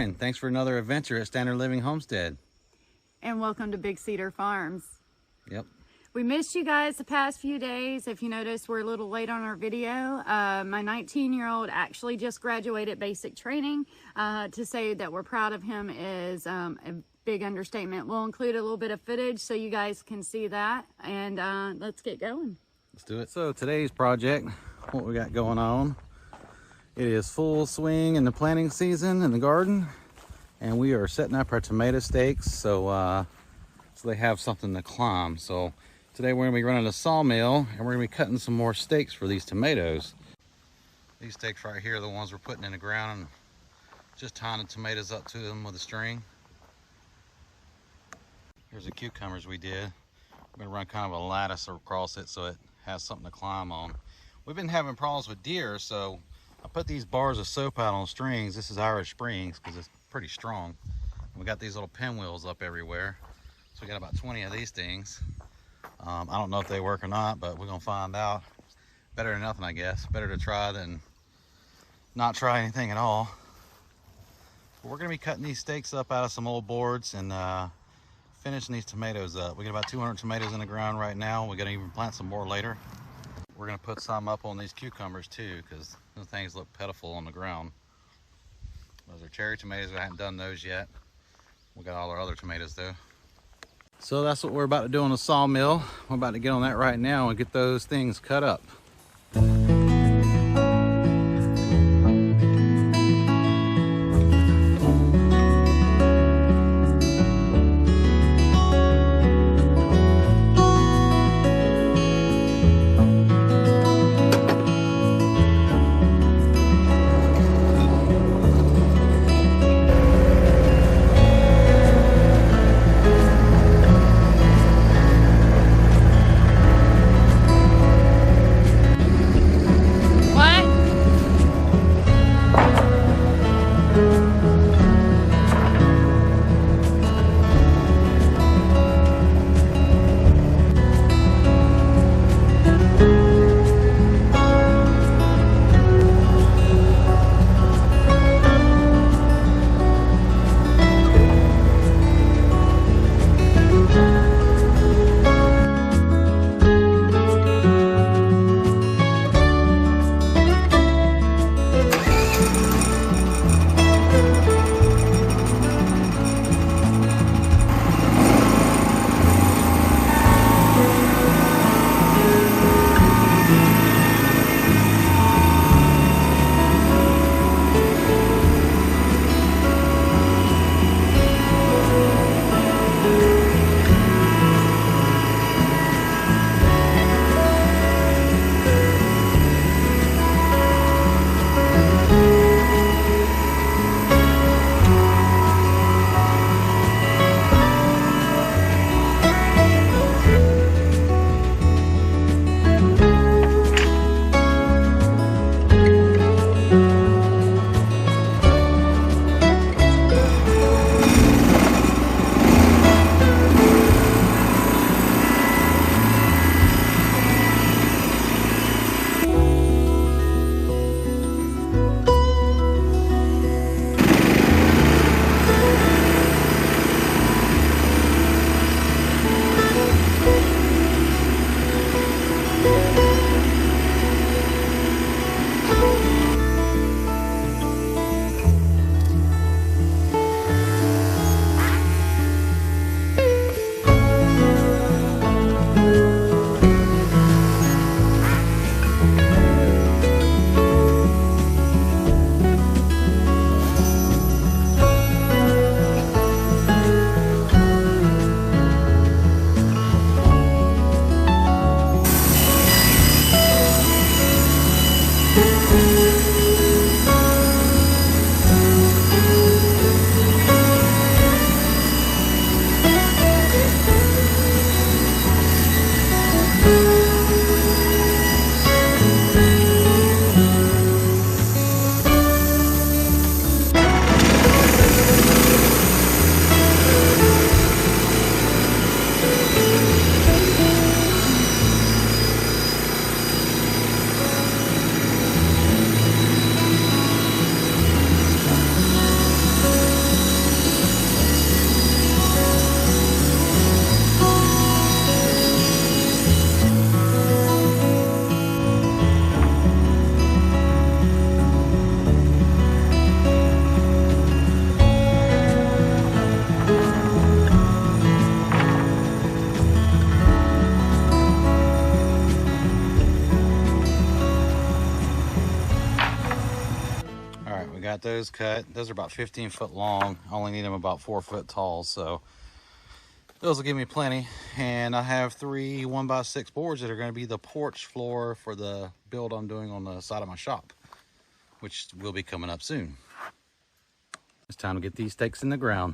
morning. Thanks for another adventure at Standard Living Homestead. And welcome to Big Cedar Farms. Yep. We missed you guys the past few days. If you notice, we're a little late on our video. My 19-year-old actually just graduated basic training. To say that we're proud of him is a big understatement. We'll include a little bit of footage so you guys can see that. And let's get going. Let's do it. So today's project, what we got going on, it is full swing in the planting season in the garden. And we are setting up our tomato stakes so they have something to climb. So today we're gonna be running a sawmill and we're gonna be cutting some more stakes for these tomatoes. These stakes right here are the ones we're putting in the ground and just tying the tomatoes up to them with a string. Here's the cucumbers we did. We're gonna run kind of a lattice across it so it has something to climb on. We've been having problems with deer, so I put these bars of soap out on strings. This is Irish Springs because it's pretty strong. We got these little pinwheels up everywhere. So we got about 20 of these things. I don't know if they work or not, but we're gonna find out. Better than nothing, I guess. Better to try than not try anything at all. But we're gonna be cutting these stakes up out of some old boards and finishing these tomatoes up. We got about 200 tomatoes in the ground right now. We're gonna even plant some more later. We're gonna put some up on these cucumbers too, because those things look pitiful on the ground. Those are cherry tomatoes. I haven't done those yet. We got all our other tomatoes though. So that's what we're about to do on the sawmill. We're about to get on that right now and get those things cut up. got those cut. Those are about 15 foot long. I only need them about 4 foot tall, so those will give me plenty. And I have 3 1x6 boards that are going to be the porch floor for the build I'm doing on the side of my shop, which will be coming up soon. It's time to get these stakes in the ground.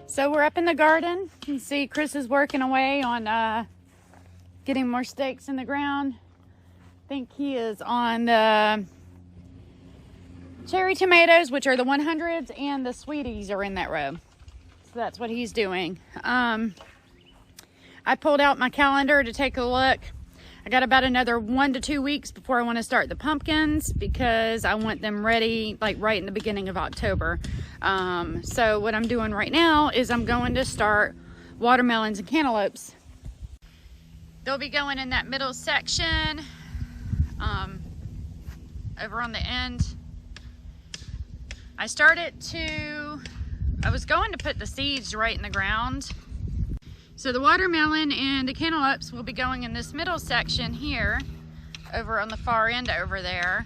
So we're up in the garden. You can see Chris is working away on getting more stakes in the ground. I think he is on the cherry tomatoes, which are the 100s, and the sweeties are in that row. So that's what he's doing. I pulled out my calendar to take a look. I got about another 1 to 2 weeks before I want to start the pumpkins, because I want them ready like right in the beginning of October. So what I'm doing right now is I'm going to start watermelons and cantaloupes. They'll be going in that middle section, over on the end. I was going to put the seeds right in the ground. So the watermelon and the cantaloupes will be going in this middle section here, over on the far end over there.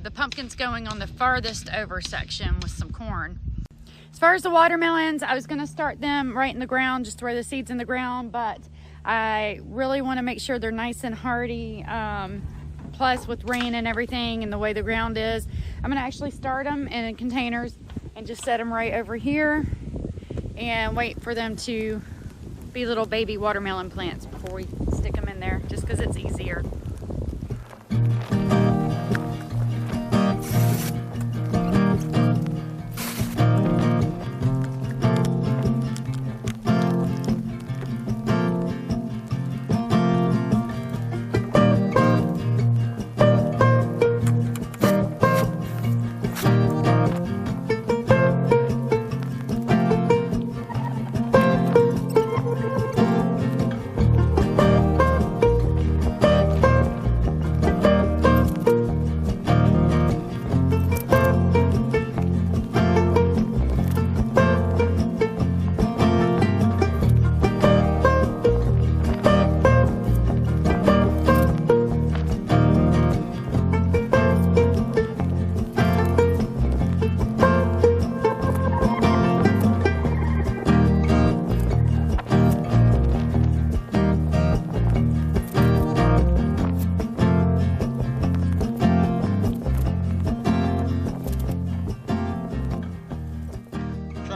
The pumpkin's going on the farthest over section with some corn. As far as the watermelons, I was gonna start them right in the ground, just throw the seeds in the ground, but I really wanna make sure they're nice and hardy. Plus with rain and everything and the way the ground is, I'm gonna actually start them in containers and just set them right over here and wait for them to be little baby watermelon plants before we stick them in there, just because it's easier.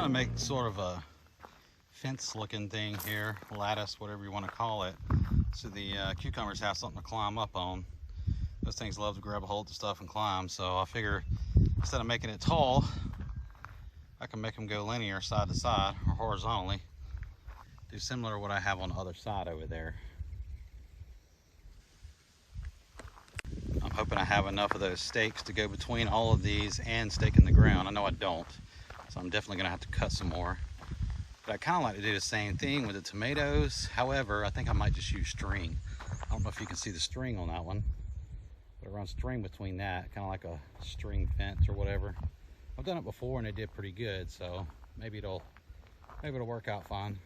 Make sort of a fence looking thing here, lattice, whatever you want to call it, so the cucumbers have something to climb up on. Those things love to grab a hold of stuff and climb, so I figure instead of making it tall, I can make them go linear side to side or horizontally. Do similar to what I have on the other side over there. I'm hoping I have enough of those stakes to go between all of these and stake in the ground. I know I don't, so I'm definitely gonna have to cut some more. But I kind of like to do the same thing with the tomatoes. However, I think I might just use string. I don't know if you can see the string on that one, but I run string between that, kind of like a string fence or whatever. I've done it before and it did pretty good, so maybe it'll work out fine.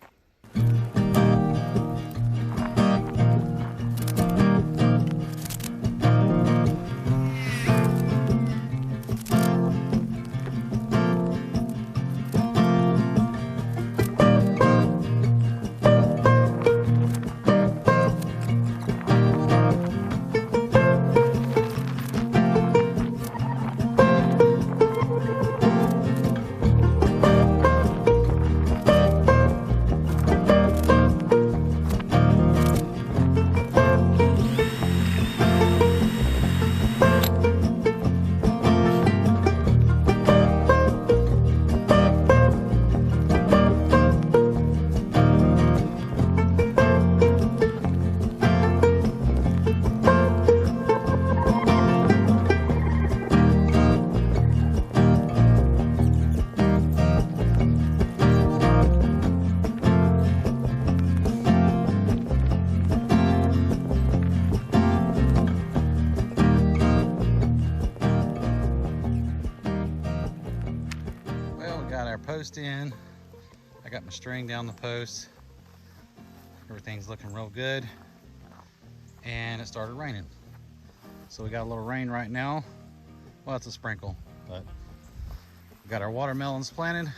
post in. I got my string down the post. Everything's looking real good. And it started raining. So we got a little rain right now. Well, it's a sprinkle, but we got our watermelons planted.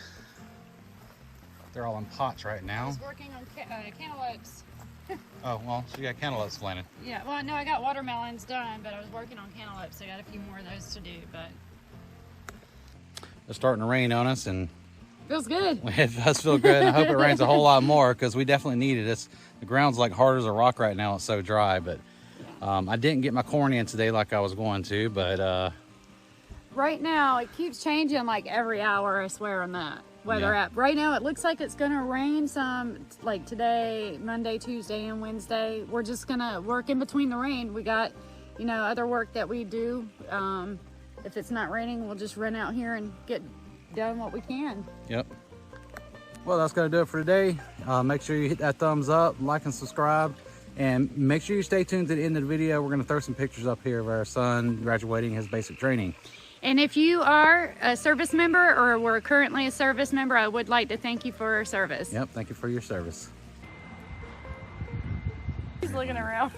They're all in pots right I now. was working on cantaloupes. Oh, well, so you got cantaloupes planted. Yeah, well, no, I got watermelons done, but I was working on cantaloupes. I got a few more of those to do, but It's starting to rain on us, and feels good. it does feel good. I hope it rains a whole lot more because we definitely need it. The ground's like hard as a rock right now. It's so dry, but I didn't get my corn in today like I was going to, but Right now, it keeps changing like every hour, I swear on that. Weather Yeah. app. Right now, it looks like it's going to rain some, like today, Monday, Tuesday, and Wednesday. We're just going to work in between the rain. We got, you know, other work that we do. If it's not raining, we'll just run out here and get done what we can. Yep. Well, that's going to do it for today. Make sure you hit that thumbs up, like and subscribe, and make sure you stay tuned to the end of the video. We're going to throw some pictures up here of our son graduating his basic training. And if you are a service member or were currently a service member, I would like to thank you for your service. Yep, thank you for your service. He's looking around.